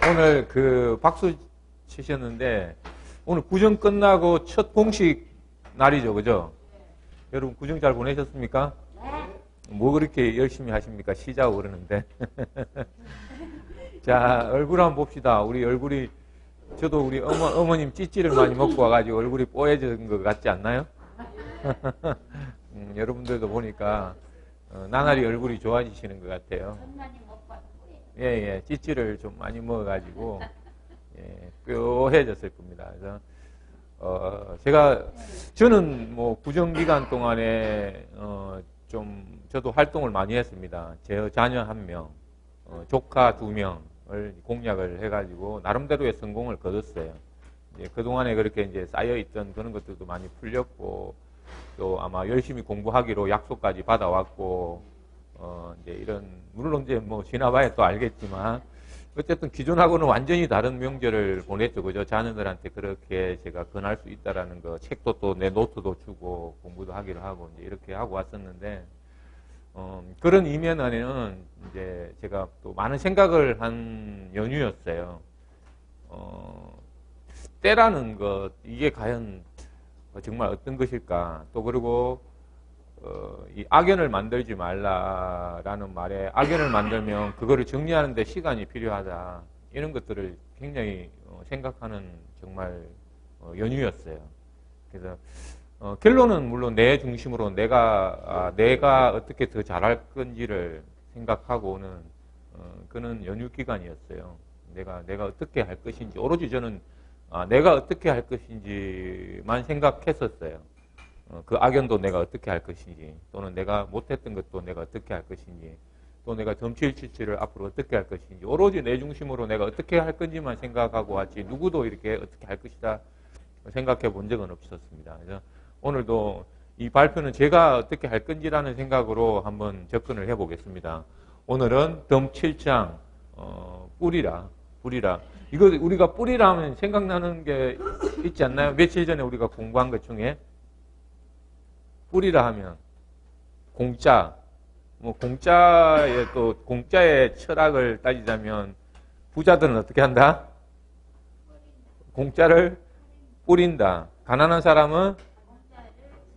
오늘 그 박수 치셨는데 오늘 구정 끝나고 첫 공식 날이죠, 그죠? 여러분 구정 잘 보내셨습니까? 뭐 그렇게 열심히 하십니까? 쉬자고 그러는데. 자, 얼굴 한번 봅시다. 우리 얼굴이, 저도 우리 어머님 찌찌를 많이 먹고 와가지고 얼굴이 뽀얘진 것 같지 않나요? 여러분들도 보니까 나날이 얼굴이 좋아지시는 것 같아요. 예, 예, 찌찌를 좀 많이 먹어가지고 예, 뾰해졌을 겁니다. 그래서 저는 뭐 구정 기간 동안에 좀 저도 활동을 많이 했습니다. 제 자녀 1명, 조카 2명을 공략을 해가지고 나름대로의 성공을 거뒀어요. 이제 그 동안에 그렇게 이제 쌓여있던 그런 것들도 많이 풀렸고 또 아마 열심히 공부하기로 약속까지 받아왔고 이제 이런 물론 이제 뭐 지나봐야 또 알겠지만 어쨌든 기존하고는 완전히 다른 명절을 보냈죠. 그죠? 자녀들한테 그렇게 제가 권할 수 있다라는 거, 책도 또 내 노트도 주고 공부도 하기로 하고 이제 이렇게 하고 왔었는데, 그런 이면 안에는 이제 제가 또 많은 생각을 한 연휴였어요. 때라는 것, 이게 과연 정말 어떤 것일까? 또 그리고 이 악연을 만들지 말라라는 말에 악연을 만들면 그거를 정리하는 데 시간이 필요하다. 이런 것들을 굉장히 생각하는 정말 연휴였어요. 그래서 결론은 물론 내 중심으로 내가 어떻게 더 잘할 건지를 생각하고 오는 그런 연휴 기간이었어요. 내가 어떻게 할 것인지 오로지 저는 내가 어떻게 할 것인지만 생각했었어요. 그 악연도 내가 어떻게 할 것인지, 또는 내가 못했던 것도 내가 어떻게 할 것인지, 또 내가 점칠칠치를 앞으로 어떻게 할 것인지, 오로지 내 중심으로 내가 어떻게 할 건지만 생각하고 왔지, 누구도 이렇게 어떻게 할 것이다 생각해 본 적은 없었습니다. 그래서 오늘도 이 발표는 제가 어떻게 할 건지라는 생각으로 한번 접근을 해 보겠습니다. 오늘은 덤 7장, 뿌리라. 이거 우리가 뿌리라 하면 생각나는 게 있지 않나요? 며칠 전에 우리가 공부한 것 중에 뿌리라 하면 공짜, 뭐 공짜의 철학을 따지자면 부자들은 어떻게 한다? 공짜를 뿌린다. 가난한 사람은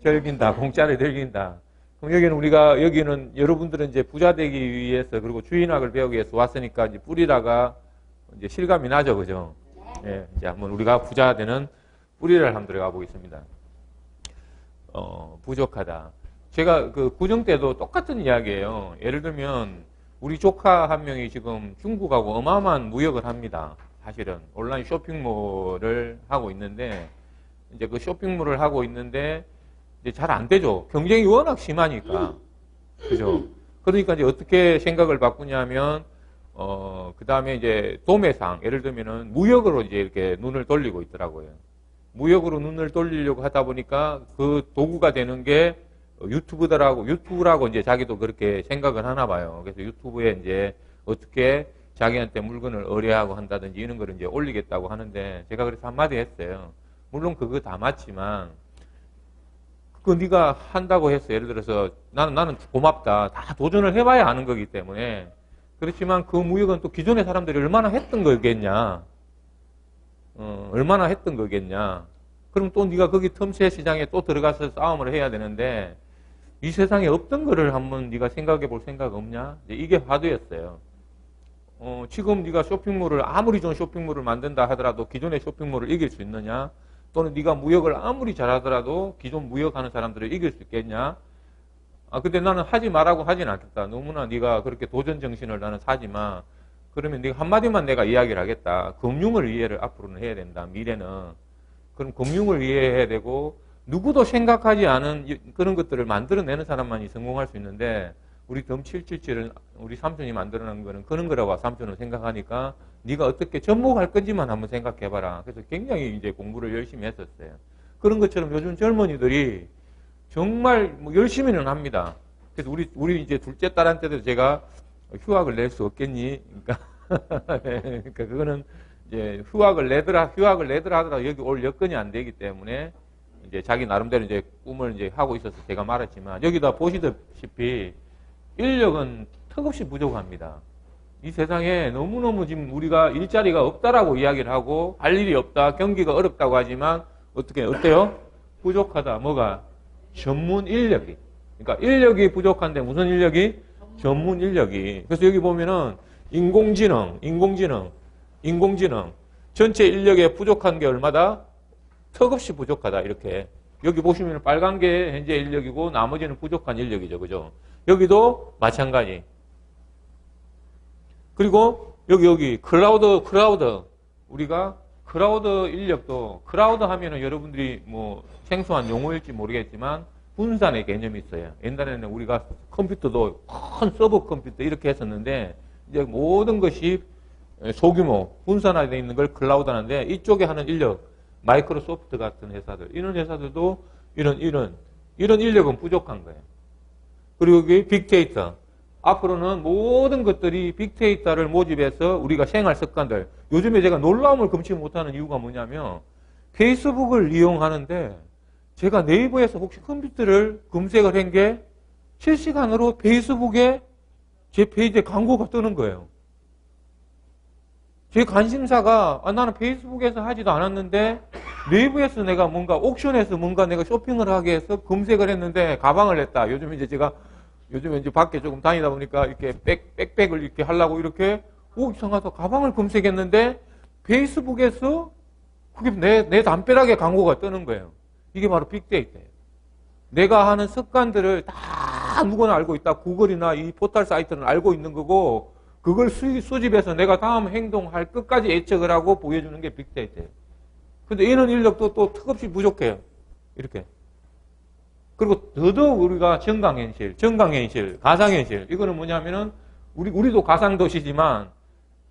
즐긴다. 공짜를 즐긴다. 그럼 여기는 여러분들은 이제 부자 되기 위해서 그리고 주인학을 배우기 위해서 왔으니까 이제 뿌리라가 이제 실감이 나죠, 그죠? 예, 이제 한번 우리가 부자 되는 뿌리를 한번 들어가 보겠습니다. 부족하다. 제가 그 구정 때도 똑같은 이야기예요. 예를 들면 우리 조카 1명이 지금 중국하고 어마어마한 무역을 합니다. 사실은 온라인 쇼핑몰을 하고 있는데 이제 그 쇼핑몰을 하고 있는데 이제 잘 안 되죠. 경쟁이 워낙 심하니까. 그죠? 그러니까 이제 어떻게 생각을 바꾸냐면 그 다음에 이제 도매상, 예를 들면은 무역으로 이제 이렇게 눈을 돌리고 있더라고요. 무역으로 눈을 돌리려고 하다 보니까 그 도구가 되는 게 유튜브라고 이제 자기도 그렇게 생각을 하나 봐요. 그래서 유튜브에 이제 어떻게 자기한테 물건을 의뢰하고 한다든지 이런 걸 이제 올리겠다고 하는데 제가 그래서 한마디 했어요. 물론 그거 다 맞지만 그거 네가 한다고 해서 예를 들어서 나는 고맙다. 다 도전을 해봐야 아는 거기 때문에 그렇지만 그 무역은 또 기존의 사람들이 얼마나 했던 거겠냐. 얼마나 했던 거겠냐. 그럼 또 네가 거기 틈새 시장에 또 들어가서 싸움을 해야 되는데 이 세상에 없던 거를 한번 네가 생각해 볼 생각 없냐? 이게 화두였어요. 지금 네가 쇼핑몰을 아무리 좋은 쇼핑몰을 만든다 하더라도 기존의 쇼핑몰을 이길 수 있느냐? 또는 네가 무역을 아무리 잘하더라도 기존 무역하는 사람들을 이길 수 있겠냐? 근데 나는 하지 말라고 하진 않겠다. 너무나 네가 그렇게 도전 정신을 나는 사지 마. 그러면 네가 한마디만 내가 이야기를 하겠다. 금융을 이해를 앞으로는 해야 된다. 미래는. 그럼 금융을 이해해야 되고 누구도 생각하지 않은 그런 것들을 만들어내는 사람만이 성공할 수 있는데 우리 덤 777을 우리 삼촌이 만들어낸 거는 그런 거라고 삼촌은 생각하니까 네가 어떻게 접목할 건지만 한번 생각해봐라. 그래서 굉장히 이제 공부를 열심히 했었어요. 그런 것처럼 요즘 젊은이들이 정말 뭐 열심히는 합니다. 그래서 우리 이제 둘째 딸한테도 제가 휴학을 낼 수 없겠니? 그러니까 그거는 이제 휴학을 내더라 하더라도 여기 올 여건이 안 되기 때문에 이제 자기 나름대로 이제 꿈을 이제 하고 있어서 제가 말했지만 여기다 보시다시피 인력은 턱없이 부족합니다. 이 세상에 너무너무 지금 우리가 일자리가 없다라고 이야기를 하고 할 일이 없다, 경기가 어렵다고 하지만 어때요? 부족하다. 뭐가? 전문 인력이. 그러니까 인력이 부족한데 무슨 인력이? 전문 인력이. 그래서 여기 보면은 인공지능. 전체 인력에 부족한 게 얼마다? 턱없이 부족하다. 이렇게. 여기 보시면 빨간 게 현재 인력이고 나머지는 부족한 인력이죠. 그죠? 여기도 마찬가지. 그리고 여기 클라우드. 우리가 클라우드 인력도 클라우드 하면은 여러분들이 뭐 생소한 용어일지 모르겠지만 분산의 개념이 있어요. 옛날에는 우리가 컴퓨터도 큰 서버 컴퓨터 이렇게 했었는데 이제 모든 것이 소규모 분산화되어 있는 걸 클라우드 하는데 이쪽에 하는 인력, 마이크로소프트 같은 회사들, 이런 회사들도 이런 인력은 부족한 거예요. 그리고 여기 빅데이터. 앞으로는 모든 것들이 빅데이터를 모집해서 우리가 생활 습관들. 요즘에 제가 놀라움을 금치 못하는 이유가 뭐냐면 페이스북을 이용하는데 제가 네이버에서 혹시 컴퓨터를 검색을 한 게 실시간으로 페이스북에 제 페이지에 광고가 뜨는 거예요. 제 관심사가 나는 페이스북에서 하지도 않았는데 네이버에서 내가 뭔가 옥션에서 뭔가 내가 쇼핑을 하게 해서 검색을 했는데 가방을 냈다. 요즘에 이제 밖에 조금 다니다 보니까 이렇게 백팩을 이렇게 하려고 이렇게 이상하다. 가방을 검색했는데 페이스북에서 그게 내 담벼락에 광고가 뜨는 거예요. 이게 바로 빅데이터예요. 내가 하는 습관들을 다 누구나 알고 있다. 구글이나 이 포털 사이트는 알고 있는 거고 그걸 수집해서 내가 다음 행동할 끝까지 예측을 하고 보여주는 게 빅데이터예요. 근데 이런 인력도 또 턱없이 부족해요. 이렇게. 그리고 더더욱 우리가 정강현실, 가상현실. 이거는 뭐냐면은 우리도 가상도시지만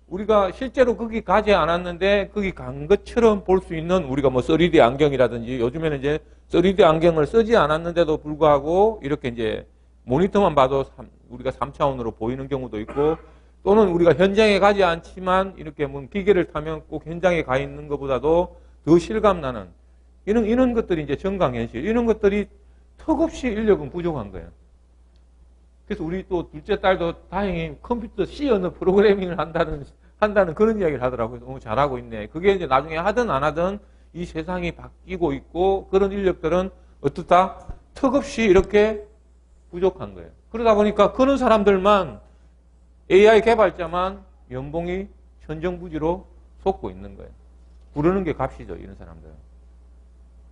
우리가 실제로 거기 가지 않았는데 거기 간 것처럼 볼 수 있는 우리가 뭐 3D 안경이라든지 요즘에는 이제 3D 안경을 쓰지 않았는데도 불구하고 이렇게 이제 모니터만 봐도 우리가 3차원으로 보이는 경우도 있고 또는 우리가 현장에 가지 않지만 이렇게 뭐 기계를 타면 꼭 현장에 가 있는 것보다도 더 실감나는 이런 것들이 이제 정강현실. 이런 것들이 턱없이 인력은 부족한 거예요. 그래서 우리 또 둘째 딸도 다행히 컴퓨터 C 언어 프로그래밍을 한다는 그런 이야기를 하더라고요. 너무 잘하고 있네. 그게 이제 나중에 하든 안 하든 이 세상이 바뀌고 있고 그런 인력들은 어떻다? 턱없이 이렇게 부족한 거예요. 그러다 보니까 그런 사람들만 AI 개발자만 연봉이 천정부지로 솟고 있는 거예요. 부르는 게 값이죠. 이런 사람들은.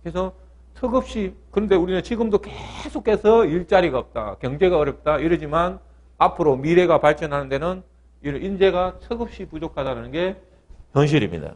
그래서 턱없이 그런데 우리는 지금도 계속해서 일자리가 없다. 경제가 어렵다. 이러지만 앞으로 미래가 발전하는 데는 이런 인재가 턱없이 부족하다는 게 현실입니다.